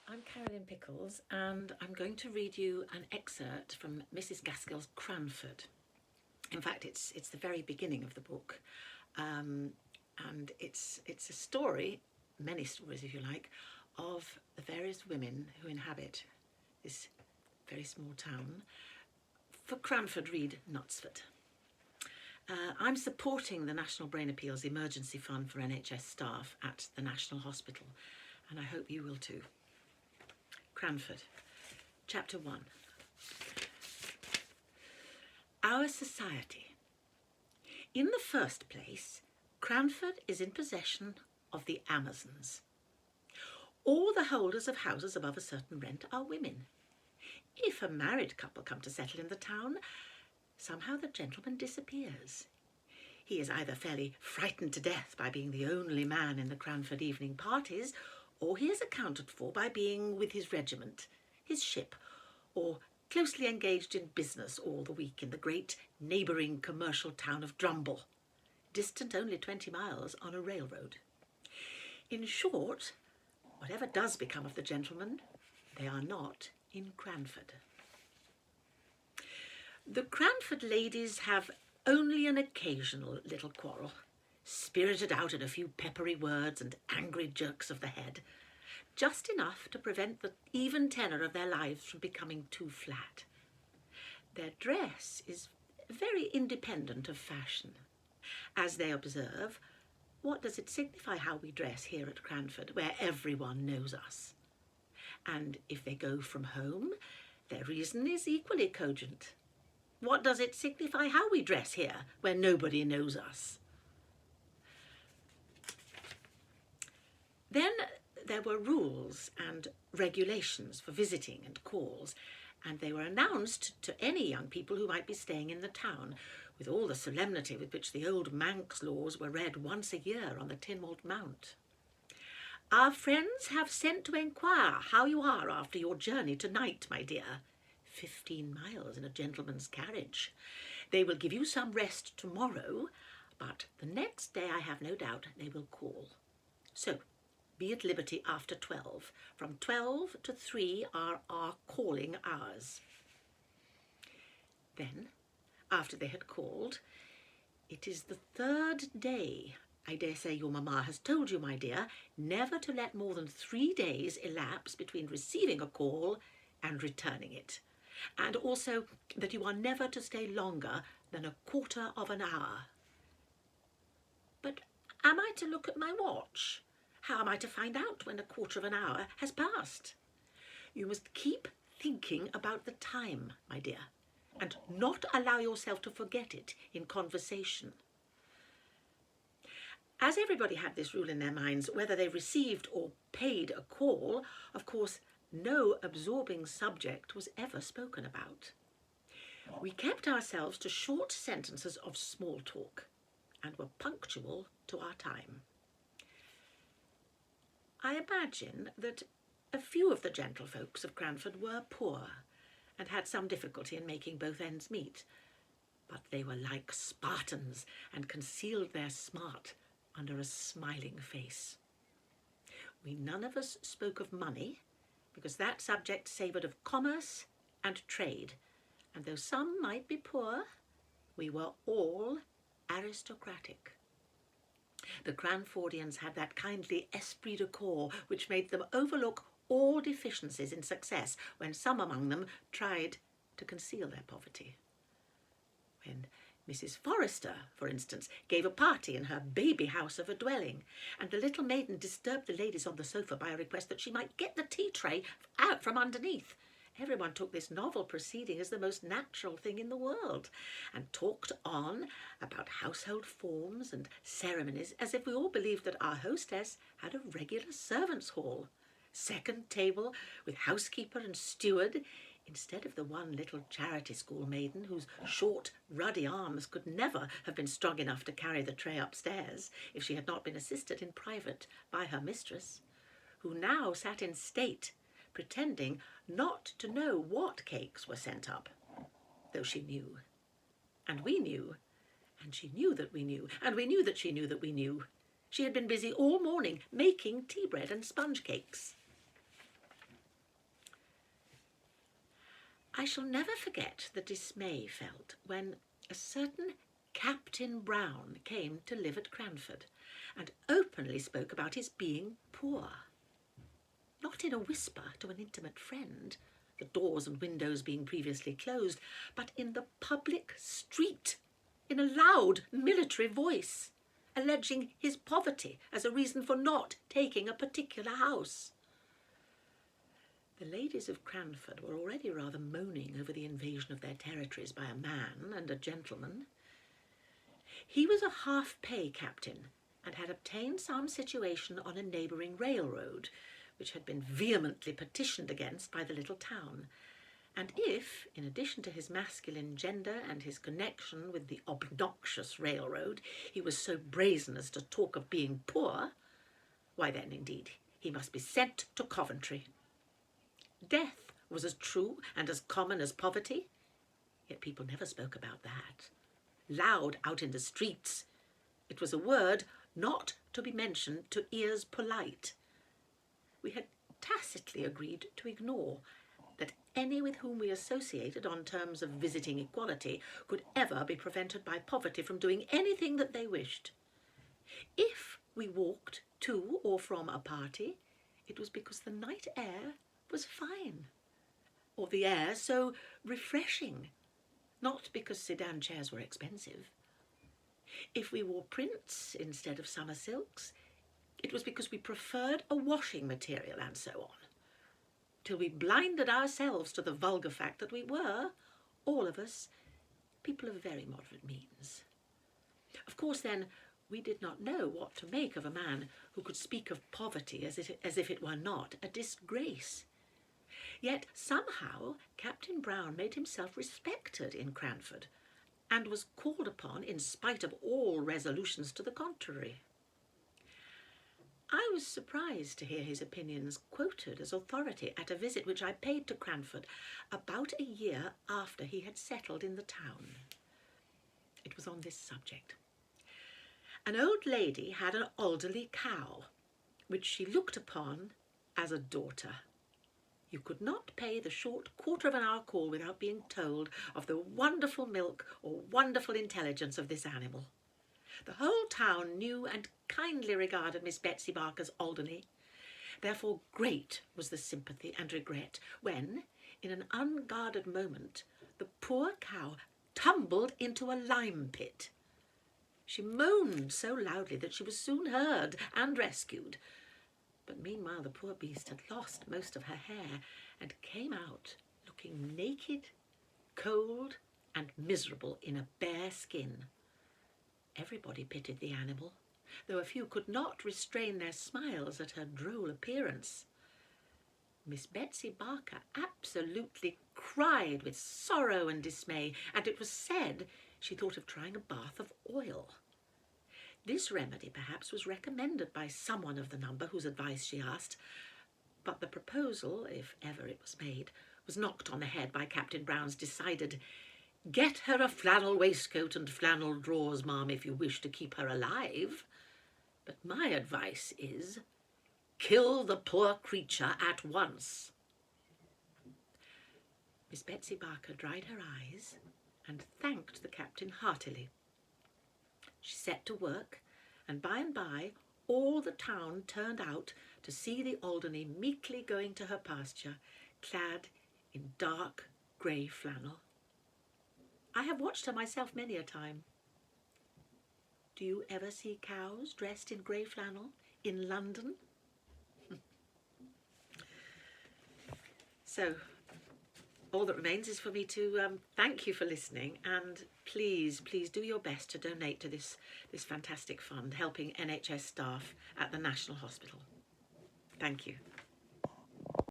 I'm Carolyn Pickles, and I'm going to read you an excerpt from Mrs. Gaskell's Cranford. In fact, it's the very beginning of the book, and it's a story, many stories if you like, of the various women who inhabit this very small town. For Cranford, read Knutsford. I'm supporting the National Brain Appeals Emergency Fund for NHS staff at the National Hospital, and I hope you will too. Cranford, Chapter 1. Our Society. In the first place, Cranford is in possession of the Amazons. All the holders of houses above a certain rent are women. If a married couple come to settle in the town, somehow the gentleman disappears. He is either fairly frightened to death by being the only man in the Cranford evening parties, or he is accounted for by being with his regiment, his ship, or closely engaged in business all the week in the great neighbouring commercial town of Drumble, distant only 20 miles on a railroad. In short, whatever does become of the gentlemen, they are not in Cranford. The Cranford ladies have only an occasional little quarrel, spirited out in a few peppery words and angry jerks of the head, just enough to prevent the even tenor of their lives from becoming too flat. Their dress is very independent of fashion. As they observe, what does it signify how we dress here at Cranford, where everyone knows us? And if they go from home, their reason is equally cogent. What does it signify how we dress here, where nobody knows us? Then there were rules and regulations for visiting and calls, and they were announced to any young people who might be staying in the town, with all the solemnity with which the old Manx laws were read once a year on the Tynwald Mount. Our friends have sent to enquire how you are after your journey tonight, my dear. 15 miles in a gentleman's carriage. They will give you some rest tomorrow, but the next day I have no doubt they will call. So, be at liberty after 12. From 12 to 3 are our calling hours. Then, after they had called, it is the third day. I dare say your mamma has told you, my dear, never to let more than 3 days elapse between receiving a call and returning it. And also that you are never to stay longer than a quarter of an hour. But am I to look at my watch? How am I to find out when a quarter of an hour has passed? You must keep thinking about the time, my dear, and not allow yourself to forget it in conversation. As everybody had this rule in their minds, whether they received or paid a call, of course, no absorbing subject was ever spoken about. We kept ourselves to short sentences of small talk and were punctual to our time. I imagine that a few of the gentlefolks of Cranford were poor and had some difficulty in making both ends meet, but they were like Spartans and concealed their smart under a smiling face. We none of us spoke of money, because that subject savoured of commerce and trade, and though some might be poor, we were all aristocratic. The Cranfordians had that kindly esprit de corps which made them overlook all deficiencies in success when some among them tried to conceal their poverty. When Mrs. Forrester, for instance, gave a party in her baby house of a dwelling, and the little maiden disturbed the ladies on the sofa by a request that she might get the tea tray out from underneath. Everyone took this novel proceeding as the most natural thing in the world, and talked on about household forms and ceremonies as if we all believed that our hostess had a regular servants' hall, second table with housekeeper and steward, instead of the one little charity school maiden whose short, ruddy arms could never have been strong enough to carry the tray upstairs if she had not been assisted in private by her mistress, who now sat in state, pretending not to know what cakes were sent up, though she knew. And we knew, and she knew that we knew, and we knew that she knew that we knew. She had been busy all morning making tea bread and sponge cakes. I shall never forget the dismay felt when a certain Captain Brown came to live at Cranford and openly spoke about his being poor. Not in a whisper to an intimate friend, the doors and windows being previously closed, but in the public street, in a loud military voice, alleging his poverty as a reason for not taking a particular house. The ladies of Cranford were already rather moaning over the invasion of their territories by a man and a gentleman. He was a half-pay captain and had obtained some situation on a neighbouring railroad, which had been vehemently petitioned against by the little town. And if, in addition to his masculine gender and his connection with the obnoxious railroad, he was so brazen as to talk of being poor, why then, indeed, he must be sent to Coventry. Death was as true and as common as poverty, yet people never spoke about that. Loud out in the streets, it was a word not to be mentioned to ears polite. We had tacitly agreed to ignore that any with whom we associated on terms of visiting equality could ever be prevented by poverty from doing anything that they wished. If we walked to or from a party, it was because the night air was fine, or the air so refreshing, not because sedan chairs were expensive. If we wore prints instead of summer silks, it was because we preferred a washing material, and so on, till we blinded ourselves to the vulgar fact that we were, all of us, people of very moderate means. Of course, then, we did not know what to make of a man who could speak of poverty as if it were not a disgrace. Yet somehow Captain Brown made himself respected in Cranford, and was called upon in spite of all resolutions to the contrary. I was surprised to hear his opinions quoted as authority at a visit which I paid to Cranford about a year after he had settled in the town. It was on this subject. An old lady had an elderly cow, which she looked upon as a daughter. You could not pay the short quarter-of-an-hour call without being told of the wonderful milk or wonderful intelligence of this animal. The whole town knew and kindly regarded Miss Betsy Barker's Alderney. Therefore great was the sympathy and regret when, in an unguarded moment, the poor cow tumbled into a lime pit. She moaned so loudly that she was soon heard and rescued. But meanwhile the poor beast had lost most of her hair and came out looking naked, cold, and miserable in a bare skin. Everybody pitied the animal, though a few could not restrain their smiles at her droll appearance. Miss Betsy Barker absolutely cried with sorrow and dismay, and it was said she thought of trying a bath of oil. This remedy perhaps was recommended by someone of the number whose advice she asked, but the proposal, if ever it was made, was knocked on the head by Captain Brown's decided, "Get her a flannel waistcoat and flannel drawers, ma'am, if you wish to keep her alive. But my advice is, kill the poor creature at once." Miss Betsy Barker dried her eyes and thanked the captain heartily. She set to work, and by all the town turned out to see the Alderney meekly going to her pasture, clad in dark grey flannel. I have watched her myself many a time. Do you ever see cows dressed in grey flannel in London? So, all that remains is for me to thank you for listening, and please do your best to donate to this fantastic fund helping NHS staff at the National Hospital. Thank you.